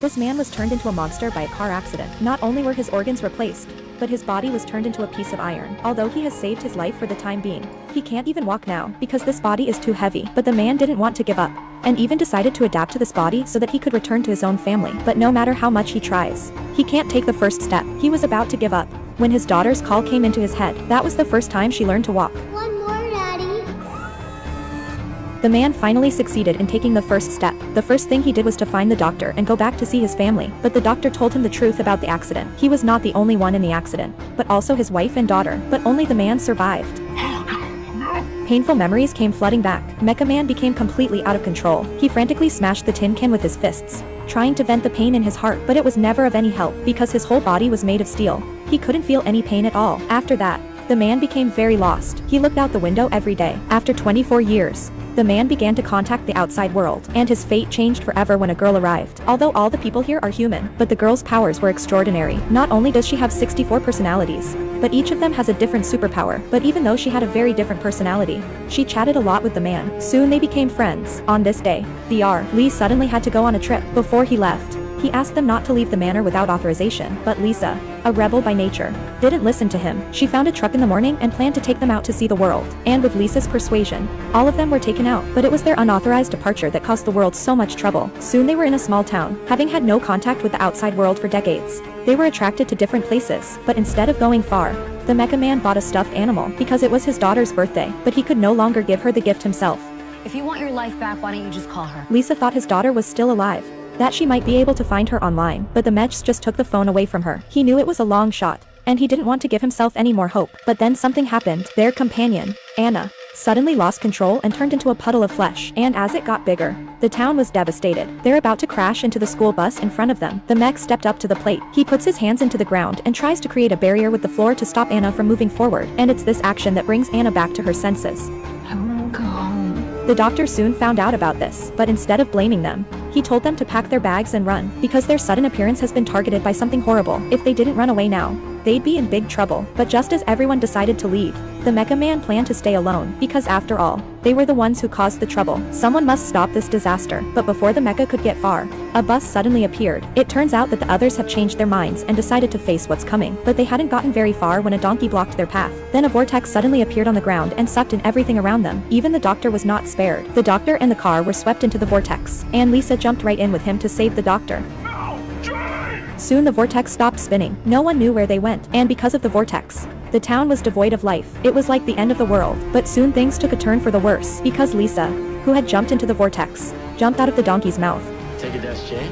This man was turned into a monster by a car accident. Not only were his organs replaced, but his body was turned into a piece of iron. Although he has saved his life for the time being, he can't even walk now because this body is too heavy. But the man didn't want to give up, and even decided to adapt to this body so that he could return to his own family. But no matter how much he tries, he can't take the first step. He was about to give up when his daughter's call came into his head. That was the first time she learned to walk. One more, Daddy. The man finally succeeded in taking the first step. The first thing he did was to find the doctor and go back to see his family, but the doctor told him the truth about the accident. He was not the only one in the accident, but also his wife and daughter, but only the man survived. Painful memories came flooding back. Mecha Man became completely out of control. He frantically smashed the tin can with his fists, trying to vent the pain in his heart, but it was never of any help because his whole body was made of steel. He couldn't feel any pain at all. After that, the man became very lost. He looked out the window every day. After 24 years, the man began to contact the outside world, and his fate changed forever when a girl arrived. Although all the people here are human, but the girl's powers were extraordinary. Not only does she have 64 personalities, but each of them has a different superpower. But even though she had a very different personality, she chatted a lot with the man. Soon they became friends. On this day, Lee suddenly had to go on a trip. Before he left, he asked them not to leave the manor without authorization, but Lisa, a rebel by nature, didn't listen to him. She found a truck in the morning and planned to take them out to see the world. And with Lisa's persuasion, all of them were taken out, but it was their unauthorized departure that caused the world so much trouble. Soon they were in a small town, having had no contact with the outside world for decades. They were attracted to different places, but instead of going far, the Mecha Man bought a stuffed animal because it was his daughter's birthday, but he could no longer give her the gift himself. If you want your life back, why don't you just call her? Lisa thought his daughter was still alive, that she might be able to find her online, but the Mechs just took the phone away from her. He knew it was a long shot, and he didn't want to give himself any more hope. But then something happened. Their companion, Anna, suddenly lost control and turned into a puddle of flesh. And as it got bigger, the town was devastated. They're about to crash into the school bus in front of them. The mech stepped up to the plate. He puts his hands into the ground and tries to create a barrier with the floor to stop Anna from moving forward. And it's this action that brings Anna back to her senses. I wanna go home. The doctor soon found out about this, but instead of blaming them, he told them to pack their bags and run, because their sudden appearance has been targeted by something horrible. If they didn't run away now, they'd be in big trouble. But just as everyone decided to leave, the Mecha Man planned to stay alone, because after all, they were the ones who caused the trouble. Someone must stop this disaster. But before the Mecha could get far, a bus suddenly appeared. It turns out that the others have changed their minds and decided to face what's coming. But they hadn't gotten very far when a donkey blocked their path. Then a vortex suddenly appeared on the ground and sucked in everything around them. Even the doctor was not spared. The doctor and the car were swept into the vortex, and Lisa jumped right in with him to save the doctor. Soon the vortex stopped spinning. No one knew where they went, and because of the vortex, the town was devoid of life. It was like the end of the world. But soon things took a turn for the worse, because Lisa, who had jumped into the vortex, jumped out of the donkey's mouth. Take a dash, Jane.